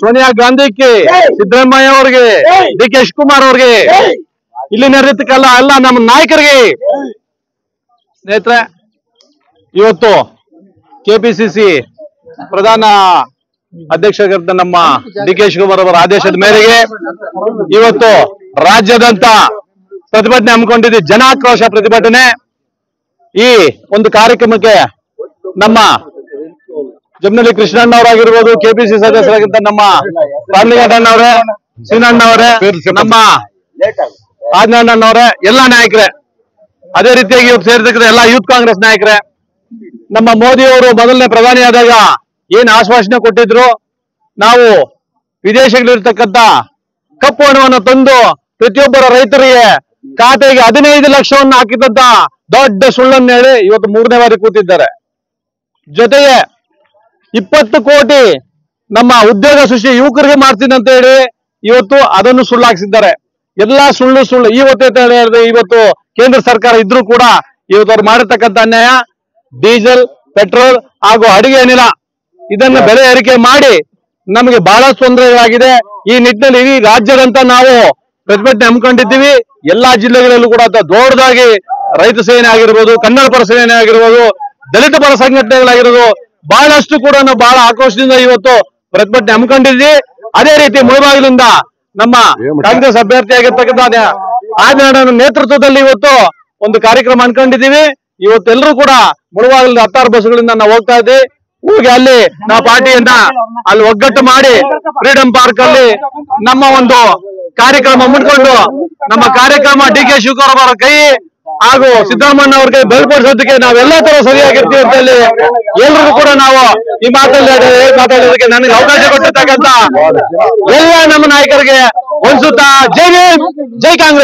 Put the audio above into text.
ಸೋನಿಯಾ ಗಾಂಧಿಗೆ, ಸಿದ್ದರಾಮಯ್ಯ ಅವ್ರಿಗೆ, ಡಿ.ಕೆ. ಶಿವಕುಮಾರ್ ಅವ್ರಿಗೆ, ಇಲ್ಲಿ ನಡೆದಿದ್ದಕ್ಕೆಲ್ಲ ಎಲ್ಲ ನಮ್ಮ ನಾಯಕರಿಗೆ. ಸ್ನೇಹಿತರೆ, ಇವತ್ತು ಕೆಪಿಸಿಸಿ ಪ್ರಧಾನ ಅಧ್ಯಕ್ಷರಾಗಿದ್ದ ನಮ್ಮ ಡಿ.ಕೆ. ಶಿವಕುಮಾರ್ ಅವರ ಆದೇಶದ ಮೇರೆಗೆ ಇವತ್ತು ರಾಜ್ಯಾದ್ಯಂತ ಪ್ರತಿಭಟನೆ ಹಮ್ಮಿಕೊಂಡಿದ್ದೀವಿ. ಜನಾಕ್ರೋಶ ಪ್ರತಿಭಟನೆ. ಈ ಒಂದು ಕಾರ್ಯಕ್ರಮಕ್ಕೆ ನಮ್ಮ ಜಮನಹಳ್ಳಿ ಕೃಷ್ಣಣ್ಣ ಅವರಾಗಿರ್ಬೋದು, ಕೆಪಿಸಿಸಿ ಸದಸ್ಯರಾಗಿದ್ದ ನಮ್ಮ ರಾಮಲಿಂಗಣ್ಣವರೇ, ಸೀನಣ್ಣವರೇ, ನಮ್ಮ ರಾಜನಣ್ಣನವರೇ, ಎಲ್ಲಾ ನಾಯಕರೇ, ಅದೇ ರೀತಿಯಾಗಿ ಇವತ್ತು ಸೇರಿದ ಎಲ್ಲ ಯೂತ್ ಕಾಂಗ್ರೆಸ್ ನಾಯಕರೇ, ನಮ್ಮ ಮೋದಿ ಅವರು ಮೊದಲನೇ ಪ್ರಧಾನಿ ಆದಾಗ ಏನ್ ಆಶ್ವಾಸನೆ ಕೊಟ್ಟಿದ್ರು, ನಾವು ವಿದೇಶಗಳಿರ್ತಕ್ಕಂಥ ಕಪ್ಪು ಹಣವನ್ನು ತಂದು ಪ್ರತಿಯೊಬ್ಬರ ರೈತರಿಗೆ ಖಾತೆಗೆ 15 ಲಕ್ಷವನ್ನು ಹಾಕಿದಂತ ದೊಡ್ಡ ಸುಳ್ಳನ್ನು ಹೇಳಿ ಇವತ್ತು 3ನೇ ಬಾರಿ ಕೂತಿದ್ದಾರೆ. ಜೊತೆಗೆ 20 ಕೋಟಿ ನಮ್ಮ ಉದ್ಯೋಗ ಸೃಷ್ಟಿ ಯುವಕರಿಗೆ ಮಾಡ್ತೀನಿ ಅಂತ ಹೇಳಿ ಇವತ್ತು ಅದನ್ನು ಸುಳ್ಳಾಗಿಸಿದ್ದಾರೆ. ಎಲ್ಲಾ ಸುಳ್ಳು ಇವತ್ತು ಕೇಂದ್ರ ಸರ್ಕಾರ ಇದ್ರೂ ಕೂಡ ಇವತ್ತು ಅವ್ರು ಮಾಡಿರ್ತಕ್ಕಂಥ ಅನ್ಯಾಯ, ಡೀಸೆಲ್, ಪೆಟ್ರೋಲ್ ಹಾಗೂ ಅಡಿಗೆ ಅನಿಲ ಇದನ್ನ ಬೆಲೆ ಏರಿಕೆ ಮಾಡಿ ನಮಗೆ ಬಹಳಷ್ಟು ತೊಂದರೆಗಳಾಗಿದೆ. ಈ ನಿಟ್ಟಿನಲ್ಲಿ ಇಡೀ ರಾಜ್ಯದಂತ ನಾವು ಪ್ರತಿಭಟನೆ ಹಮ್ಮಿಕೊಂಡಿದ್ದೀವಿ. ಎಲ್ಲಾ ಜಿಲ್ಲೆಗಳಲ್ಲೂ ಕೂಡ ದೊಡ್ಡದಾಗಿ ರೈತ ಸೇನೆ ಆಗಿರ್ಬೋದು, ಕನ್ನಡ ಪರ ಸೇನೆ ಆಗಿರ್ಬೋದು, ದಲಿತ ಪರ ಸಂಘಟನೆಗಳಾಗಿರೋದು ಬಹಳಷ್ಟು ಕೂಡ ನಾವು ಬಹಳ ಆಕ್ರೋಶದಿಂದ ಇವತ್ತು ಪ್ರತಿಭಟನೆ ಹಮ್ಮಿಕೊಂಡಿದ್ವಿ. ಅದೇ ರೀತಿ ಮುಳಬಾಗಿಲಿಂದ ನಮ್ಮ ಕಾಂಗ್ರೆಸ್ ಅಭ್ಯರ್ಥಿಯಾಗಿರ್ತಕ್ಕಂಥ ಆದಿನಾರಾಯಣ ನೇತೃತ್ವದಲ್ಲಿ ಇವತ್ತು ಒಂದು ಕಾರ್ಯಕ್ರಮ ಅನ್ಕೊಂಡಿದ್ದೀವಿ. ಇವತ್ತೆಲ್ಲರೂ ಕೂಡ ಮುಳಬಾಗಿಲಿಂದ 16 ಬಸ್ಗಳಿಂದ ನಾವು ಹೋಗ್ತಾ ಇದ್ದೀವಿ. ಹೋಗಿ ಅಲ್ಲಿ ನಾವು ಪಾರ್ಟಿಯನ್ನ ಅಲ್ಲಿ ಒಗ್ಗಟ್ಟು ಮಾಡಿ ಫ್ರೀಡಂ ಪಾರ್ಕ್ ಅಲ್ಲಿ ನಮ್ಮ ಒಂದು ಕಾರ್ಯಕ್ರಮ ಹಮ್ಮಿಕೊಂಡು ನಮ್ಮ ಕಾರ್ಯಕ್ರಮ ಡಿ.ಕೆ. ಶಿವಕುಮಾರ್ ಅವರ ಕೈ ಹಾಗೂ ಸಿದ್ದರಾಮಯ್ಯ ಅವ್ರಿಗೆ ಬಲಪಡಿಸೋದಕ್ಕೆ ನಾವೆಲ್ಲಾ ತರ ಸರಿಯಾಗಿರ್ತೀವಿ ಅಂತ ಹೇಳಿ ಎಲ್ರಿಗೂ ಕೂಡ ನಾವು ಈ ಮಾತಾಡೋದಕ್ಕೆ ನನಗೆ ಅವಕಾಶ ಕೊಟ್ಟಿರ್ತಕ್ಕಂಥ ಎಲ್ಲ ನಮ್ಮ ನಾಯಕರಿಗೆ ಒಂದ್ಸುತ್ತಾ ಜೈ ಭೀಮ್, ಜೈ ಕಾಂಗ್ರೆಸ್.